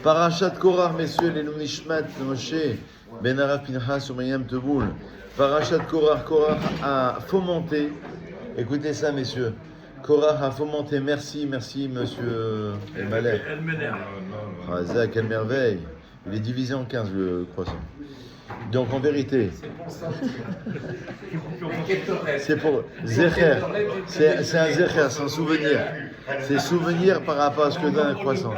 Parachat Korach, messieurs, les Nishmat, Moshe, Ben Arav Pinchas, Umayam Teboul. Parachat Korach, Korach a fomenté, écoutez ça, messieurs. Korach a fomenté, merci, monsieur Malek. Ah, Zach, quelle merveille. Il est divisé en 15, le croissant. Donc, en vérité, c'est pour Zecher. C'est un Zecher, c'est un souvenir. C'est souvenir par rapport à ce que donne un croissant.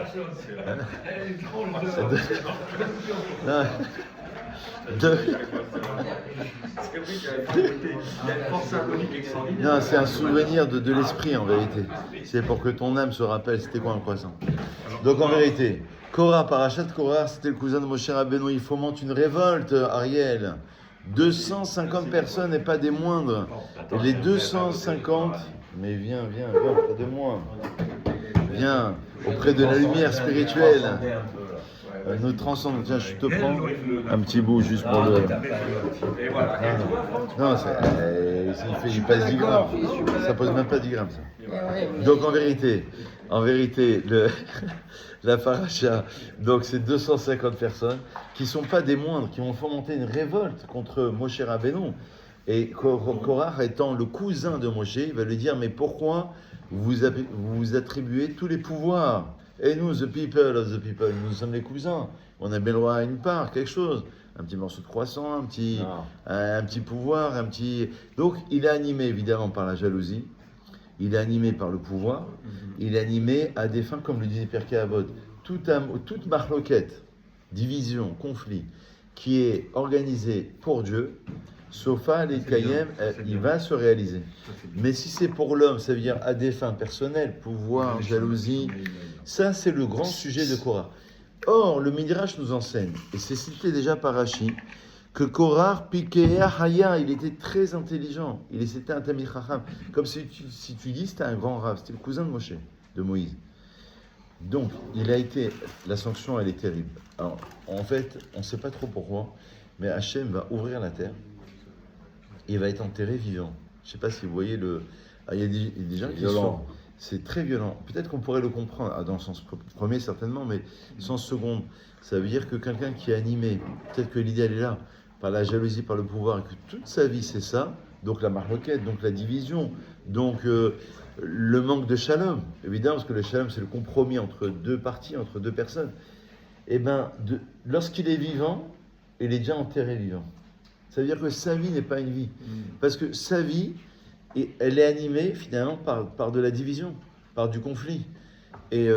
Non, c'est un souvenir de l'esprit en vérité. C'est pour que ton âme se rappelle c'était quoi un croissant. Donc en vérité, Korah, Parachat Korah, c'était le cousin de Moshe Rabbeinu. Il fomente une révolte, Ariel. 250 personnes et pas des moindres. Et les 250, mais viens auprès de moi. Viens auprès de la lumière spirituelle. Nous transcendons. Tiens, je te prends un petit bout juste pour le. Non, il passe 10 grammes. Ça pose même pas 10 grammes, ça. Donc en vérité, la paracha, donc c'est 250 personnes qui ne sont pas des moindres, qui ont fomenté une révolte contre Moshe Rabbeinu. Et Korach étant le cousin de Moshe, il va lui dire, mais pourquoi vous attribuez tous les pouvoirs? Et nous, the people of the people, nous sommes les cousins. On a bien le droit à une part, quelque chose. Un petit morceau de croissant, un petit pouvoir, un petit... Donc, il est animé évidemment par la jalousie. Il est animé par le pouvoir. Il est animé à des fins, comme le disait Pirkei Avot. Toute marloquette, division, conflit, qui est organisée pour Dieu, Sofa, les Kayem, il va se réaliser. Mais si c'est pour l'homme, ça veut dire à des fins personnelles, pouvoir, jalousie, ça c'est le grand sujet de Korah. Or, le Midrash nous enseigne, et c'est cité déjà par Rashi, que Korah, Pikea Haya, il était très intelligent. C'était un Tamid Chacham. Comme si tu dis, c'était un grand rave, c'était le cousin de Moshe, de Moïse. Donc, la sanction, elle est terrible. Alors, en fait, on ne sait pas trop pourquoi, mais Hachem va ouvrir la terre. Il va être enterré vivant. Je ne sais pas si vous voyez il y a des gens qui sont... C'est très violent. Peut-être qu'on pourrait le comprendre, dans le sens premier certainement, mais sens second. Ça veut dire que quelqu'un qui est animé, peut-être que l'idée elle est là, par la jalousie, par le pouvoir, et que toute sa vie c'est ça, donc la marloquette, donc la division, donc le manque de shalom, évidemment, parce que le shalom c'est le compromis entre deux parties, entre deux personnes. Et bien, lorsqu'il est vivant, il est déjà enterré vivant. Ça veut dire que sa vie n'est pas une vie. Parce que sa vie, elle est animée finalement par de la division, par du conflit. Et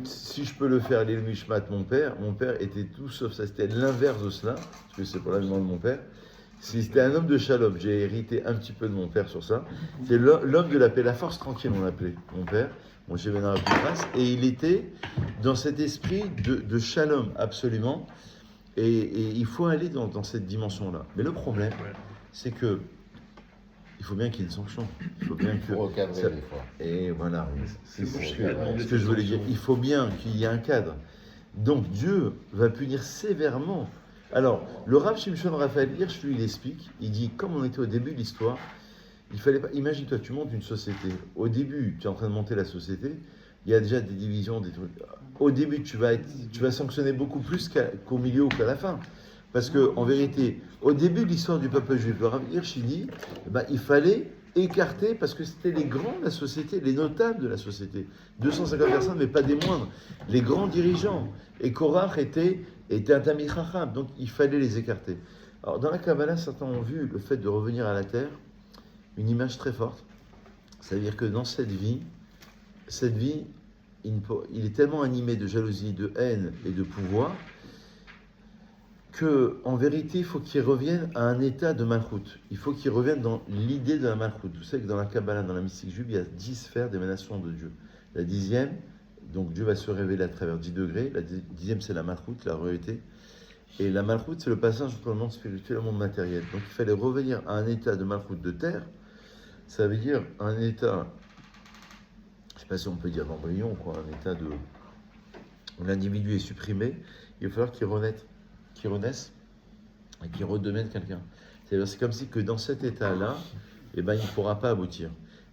si je peux le faire, l'Il Mishmat, mon père était tout sauf ça. C'était l'inverse de cela, parce que c'est pour la demande de mon père. Si c'était un homme de shalom, j'ai hérité un petit peu de mon père sur ça. C'est l'homme de la paix, la force tranquille, on l'appelait, mon père, mon chef Ben Arav Pinchas. Et il était dans cet esprit de shalom, absolument. Et il faut aller dans cette dimension-là. Mais le problème, c'est que il faut bien qu'il y ait une sanction. Il faut bien que recadrer des fois. Et voilà, c'est ce que je voulais dire. Il faut bien qu'il y ait un cadre. Donc Dieu va punir sévèrement. Alors, le Rav Shimshon Raphaël Hirsch, lui, il explique. Il dit, comme on était au début de l'histoire, il fallait pas. Imagine-toi, tu montes une société. Au début, tu es en train de monter la société. Il y a déjà des divisions, des trucs. Au début, tu vas sanctionner beaucoup plus qu'au milieu ou qu'à la fin. Parce que, en vérité, au début de l'histoire du peuple juif, le Rav Hirsch, il dit, il fallait écarter, parce que c'était les grands de la société, les notables de la société. 250 personnes, mais pas des moindres. Les grands dirigeants. Et Korach était un Tamid Chacham, donc il fallait les écarter. Alors, dans la Kabbalah, certains ont vu le fait de revenir à la terre, une image très forte. Ça veut dire que dans cette vie, il est tellement animé de jalousie, de haine et de pouvoir qu'en vérité, il faut qu'il revienne à un état de malchoute. Il faut qu'il revienne dans l'idée de la malchoute. Vous savez que dans la Kabbalah, dans la mystique juive, il y a 10 sphères d'émanation de Dieu. La 10e, donc Dieu va se révéler à travers 10 degrés. La 10e, c'est la malchoute, la royauté. Et la malchoute, c'est le passage entre le monde spirituel et le monde matériel. Donc il fallait revenir à un état de malchoute de terre. Ça veut dire un état... je ne sais pas si on peut dire d'embryon, un état où l'individu est supprimé, il va falloir qu'il renaisse et qu'il redevienne quelqu'un. C'est comme si que dans cet état-là, il ne pourra pas aboutir.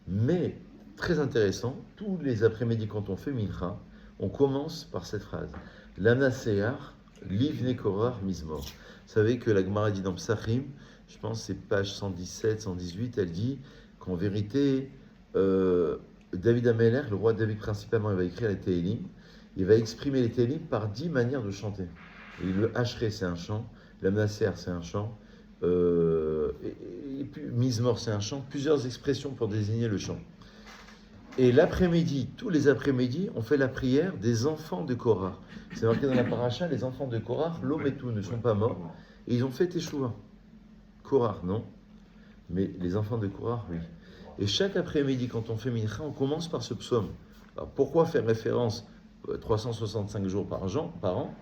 Mais, très intéressant, tous les après-midi quand on fait Mincha, on commence par cette phrase. L'Anasear, Livne Korach Mizmor. Vous savez que la Gemara dit dans Psachim, je pense que c'est page 117, 118, elle dit qu'en vérité, David Ameler, le roi David principalement, il va écrire les Télim, il va exprimer les Télim par 10 manières de chanter. Et le Hachré, c'est un chant, l'Anasear, c'est un chant, et puis Mizmor, c'est un chant, plusieurs expressions pour désigner le chant. Et l'après-midi, tous les après-midi, on fait la prière des enfants de Korah. C'est marqué dans la paracha, les enfants de Korah, l'homme et tout, ne sont pas morts. Et ils ont fait Teshuvah. Korah, non. Mais les enfants de Korah, oui. Et chaque après-midi, quand on fait Mincha, on commence par ce psaume. Alors pourquoi faire référence 365 jours par an,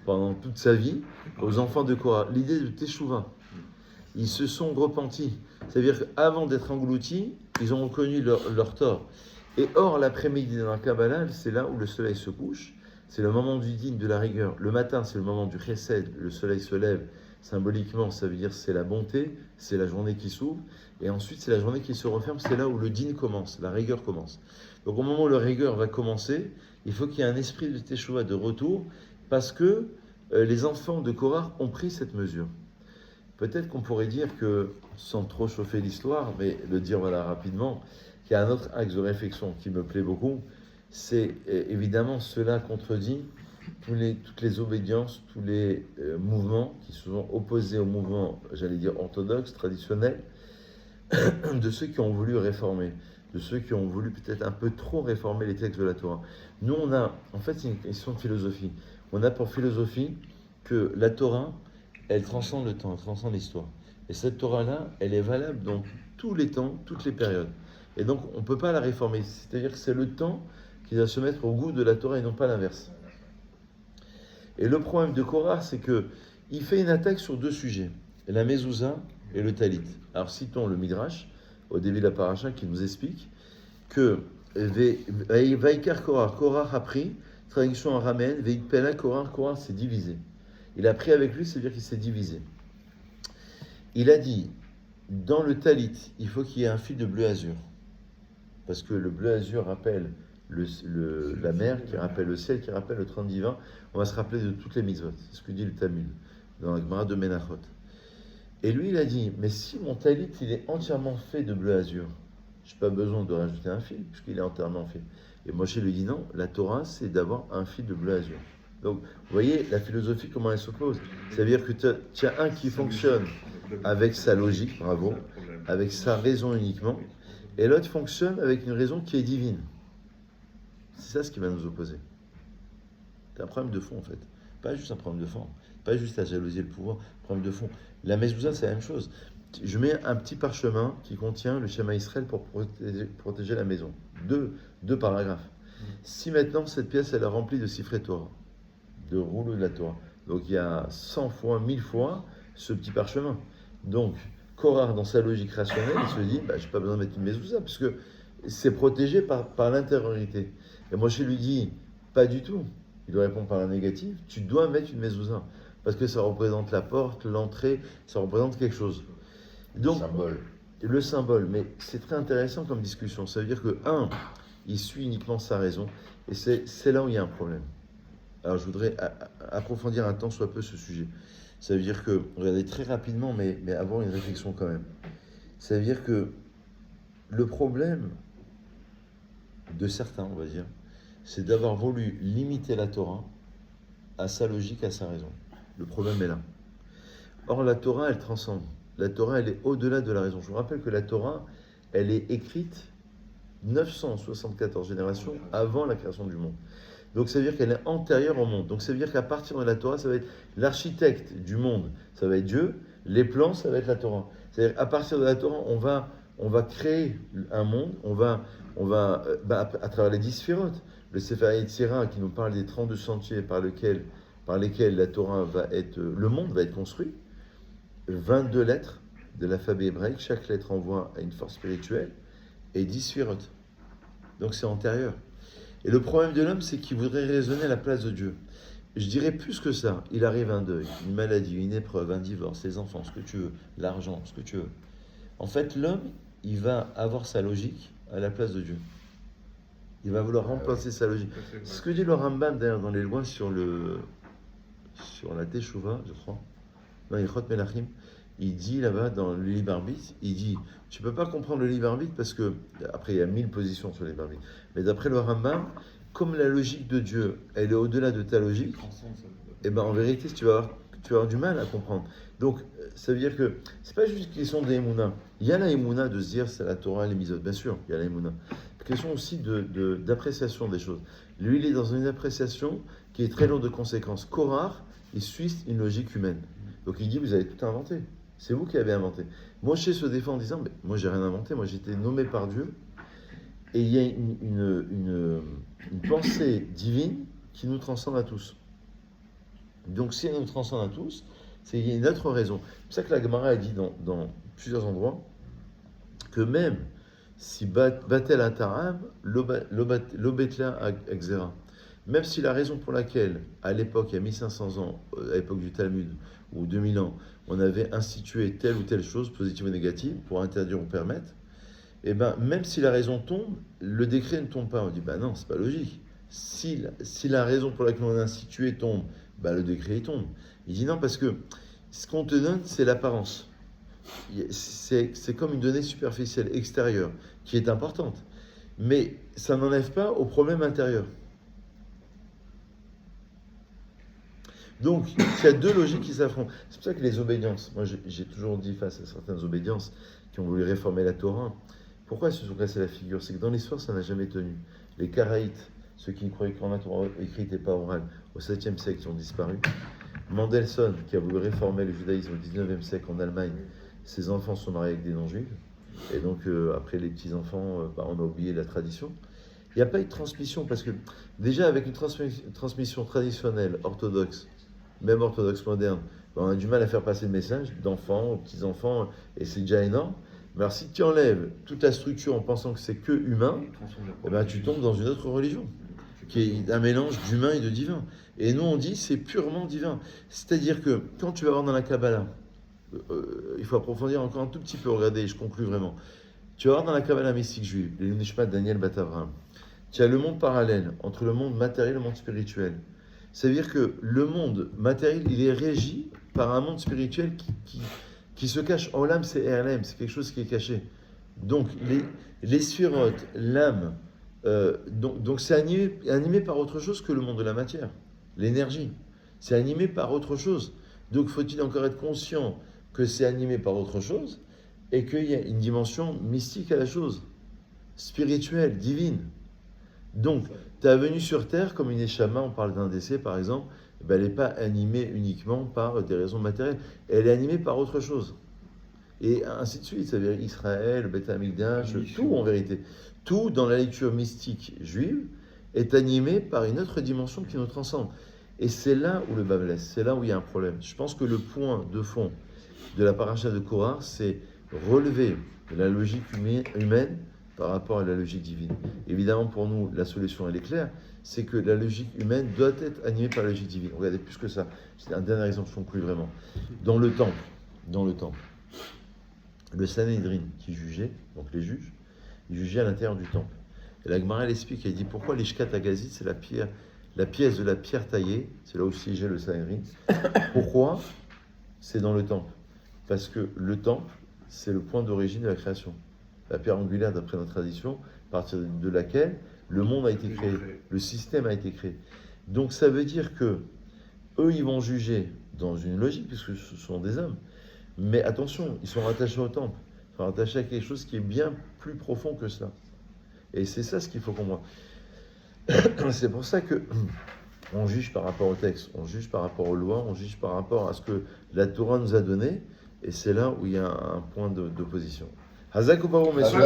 pendant toute sa vie, aux enfants de Korah? L'idée de Teshuvah. Ils se sont repentis. C'est-à-dire qu'avant d'être engloutis, ils ont reconnu leur tort. Et or, l'après-midi dans la Kabbalah, c'est là où le soleil se couche. C'est le moment du dîn, de la rigueur. Le matin, c'est le moment du chesed. Le soleil se lève. Symboliquement, ça veut dire c'est la bonté, c'est la journée qui s'ouvre. Et ensuite, c'est la journée qui se referme. C'est là où le dîn commence, la rigueur commence. Donc, au moment où la rigueur va commencer, il faut qu'il y ait un esprit de Teshuvah, de retour, parce que les enfants de Korah ont pris cette mesure. Peut-être qu'on pourrait dire que, sans trop chauffer l'histoire, mais le dire voilà rapidement, qu'il y a un autre axe de réflexion qui me plaît beaucoup, c'est évidemment cela contredit toutes les obédiences, tous les mouvements qui se sont opposés au mouvement, j'allais dire orthodoxe, traditionnel, de ceux qui ont voulu réformer, de ceux qui ont voulu peut-être un peu trop réformer les textes de la Torah. Nous, on a, en fait, c'est une question de philosophie. On a pour philosophie que la Torah, elle transcende le temps, elle transcende l'histoire. Et cette Torah-là, elle est valable dans tous les temps, toutes les périodes. Et donc, on ne peut pas la réformer. C'est-à-dire que c'est le temps qui va se mettre au goût de la Torah et non pas l'inverse. Et le problème de Korah, c'est qu'il fait une attaque sur deux sujets, la mezouza et le talit. Alors, citons le Midrash, au début de la paracha, qui nous explique que Vaikar Korah a pris, traduction araméenne, Veikpela Korah s'est divisé. Il a pris avec lui, c'est-à-dire qu'il s'est divisé. Il a dit, dans le talit, il faut qu'il y ait un fil de bleu azur. Parce que le bleu azur rappelle la mer, qui rappelle le ciel, qui rappelle le trône divin. On va se rappeler de toutes les mitzvot. C'est ce que dit le Talmud, dans la Gemara de Menachot. Et lui, il a dit, mais si mon talit, il est entièrement fait de bleu azur, je n'ai pas besoin de rajouter un fil, puisqu'il est entièrement fait. Et Moshe lui dit, non, la Torah, c'est d'avoir un fil de bleu azur. Donc, vous voyez la philosophie, comment elle s'oppose. C'est-à-dire que tu as un qui fonctionne avec sa logique, bravo, avec sa raison uniquement, et l'autre fonctionne avec une raison qui est divine. C'est ça ce qui va nous opposer. C'est un problème de fond, en fait. Pas juste un problème de forme. Pas juste la jalousie et le pouvoir. Un problème de fond. La mezouza, c'est la même chose. Je mets un petit parchemin qui contient le schéma Israël pour protéger la maison. Deux paragraphes. Si maintenant, cette pièce, elle est remplie de siffrets Torah, de rouleaux de la Torah. Donc, il y a 100 fois, 1000 fois ce petit parchemin. Donc, Korah, dans sa logique rationnelle, il se dit, je n'ai pas besoin de mettre une mezouza, parce que c'est protégé par l'intériorité. Et Moshe lui dit, pas du tout. Il doit répondre par la négative. Tu dois mettre une mezouza, parce que ça représente la porte, l'entrée, ça représente quelque chose. Donc, le symbole. Mais c'est très intéressant comme discussion. Ça veut dire que, il suit uniquement sa raison, et c'est là où il y a un problème. Alors, je voudrais approfondir un tant soit peu ce sujet. Ça veut dire que, regardez très rapidement, mais avoir une réflexion quand même. Ça veut dire que le problème de certains, on va dire, c'est d'avoir voulu limiter la Torah à sa logique, à sa raison. Le problème est là. Or, la Torah, elle transcende. La Torah, elle est au-delà de la raison. Je vous rappelle que la Torah, elle est écrite 974 générations avant la création du monde. Donc, ça veut dire qu'elle est antérieure au monde. Donc, ça veut dire qu'à partir de la Torah, ça va être l'architecte du monde, ça va être Dieu. Les plans, ça va être la Torah. C'est-à-dire qu'à partir de la Torah, on va créer un monde, à travers les 10 sphirotes. Le Sefer Yetzirah qui nous parle des 32 sentiers par lesquels la Torah le monde va être construit. 22 lettres de l'alphabet hébraïque, chaque lettre envoie à une force spirituelle, et 10 sphirotes. Donc c'est antérieur. Et le problème de l'homme, c'est qu'il voudrait raisonner à la place de Dieu. Je dirais plus que ça. Il arrive un deuil, une maladie, une épreuve, un divorce, les enfants, ce que tu veux, l'argent, ce que tu veux. En fait, l'homme, il va avoir sa logique à la place de Dieu. Il va vouloir remplacer sa logique. Ce que dit le Rambam d'ailleurs dans les lois sur la Teshuvah, je crois, dans Ilchot Melachim, il dit là-bas dans le libre arbitre, il dit tu peux pas comprendre le libre arbitre parce que, après il y a 1000 positions sur le libre arbitre, mais d'après le Rambam, comme la logique de Dieu, elle est au-delà de ta logique, et ben en vérité tu vas avoir du mal à comprendre. Donc ça veut dire que c'est pas juste une question d'émouna. Il y a la émouna de se dire c'est la Torah, les mitzvot, bien sûr, il y a la émouna. C'est une question aussi d'appréciation des choses. Lui, il est dans une appréciation qui est très lourde de conséquences. Korah, il suit une logique humaine. Donc il dit vous avez tout inventé. C'est vous qui avez inventé. Moshe se défend en disant mais moi j'ai rien inventé, moi j'ai été nommé par Dieu. Et il y a une pensée divine qui nous transcende à tous. Donc si elle nous transcende à tous, c'est qu'il y a une autre raison. C'est pour ça que la Gemara a dit dans plusieurs endroits que même si Batel Ataram, l'Obetla Axera, même si la raison pour laquelle, à l'époque, il y a 1500 ans, à l'époque du Talmud, ou 2000 ans, on avait institué telle ou telle chose, positive ou négative, pour interdire ou permettre, et ben même si la raison tombe, le décret ne tombe pas. On dit, ben non, c'est pas logique. Si la raison pour laquelle on a institué tombe, ben le décret il tombe. Il dit non, parce que ce qu'on te donne, c'est l'apparence. C'est comme une donnée superficielle, extérieure, qui est importante. Mais ça n'enlève pas au problème intérieur. Donc, il y a deux logiques qui s'affrontent. C'est pour ça que les obédiences, moi j'ai toujours dit face à certaines obédiences qui ont voulu réformer la Torah, pourquoi ils se sont cassés la figure? C'est que dans l'histoire, ça n'a jamais tenu. Les Karaïtes, ceux qui croyaient que la Torah écrite et pas orale, au 7e siècle, ils ont disparu. Mendelssohn, qui a voulu réformer le judaïsme au 19e siècle en Allemagne, ses enfants sont mariés avec des non-juifs. Et donc, après les petits-enfants, on a oublié la tradition. Il n'y a pas eu de transmission, parce que déjà, avec une transmission traditionnelle, orthodoxe, même orthodoxe moderne, on a du mal à faire passer le message d'enfants aux petits-enfants, et c'est déjà énorme. Mais alors, si tu enlèves toute la structure en pensant que c'est que humain, eh ben, tu tombes dans une autre religion, qui est un mélange d'humain et de divin. Et nous, on dit c'est purement divin. C'est-à-dire que quand tu vas voir dans la Kabbalah, il faut approfondir encore un tout petit peu, regardez, je conclus vraiment. Tu vas voir dans la Kabbalah mystique juive, les Nishmat Daniel Bat Avraham, tu as le monde parallèle entre le monde matériel et le monde spirituel. Ça veut dire que le monde matériel, il est régi par un monde spirituel qui se cache. Olam, c'est Erlem, c'est quelque chose qui est caché. Donc, les sphirotes, l'âme, donc c'est animé par autre chose que le monde de la matière, l'énergie. C'est animé par autre chose. Donc, faut-il encore être conscient que c'est animé par autre chose et qu'il y a une dimension mystique à la chose, spirituelle, divine. Donc, ta venue sur Terre, comme une échama, on parle d'un décès par exemple, ben, elle n'est pas animée uniquement par des raisons matérielles, elle est animée par autre chose. Et ainsi de suite, ça veut dire Israël, le Beth Amikdash, tout en vérité. Tout dans la lecture mystique juive est animé par une autre dimension qui nous transcende. Et c'est là où le bas blesse, c'est là où il y a un problème. Je pense que le point de fond de la paracha de Korah, c'est relever la logique humaine par rapport à la logique divine. Évidemment, pour nous, la solution, elle est claire, c'est que la logique humaine doit être animée par la logique divine. Regardez, plus que ça, c'est un dernier exemple, je ne conclue vraiment. Dans le temple, le Sanhédrin qui jugeait, donc les juges, ils jugeaient à l'intérieur du temple. Et la Gemara, elle explique, elle dit pourquoi les Shkat Agazit, c'est la pièce de la pierre taillée, c'est là où siégeait le Sanhédrin. Pourquoi? C'est dans le temple. Parce que le temple, c'est le point d'origine de la création. La pierre angulaire, d'après notre tradition, à partir de laquelle le monde a été créé, le système a été créé. Donc ça veut dire que eux, ils vont juger dans une logique, puisque ce sont des hommes. Mais attention, ils sont rattachés au temple. Ils sont rattachés à quelque chose qui est bien plus profond que cela. Et c'est ça ce qu'il faut comprendre. C'est pour ça que on juge par rapport au texte, on juge par rapport aux lois, on juge par rapport à ce que la Torah nous a donné. Et c'est là où il y a un point d'opposition. Hazak ou pas, messieurs?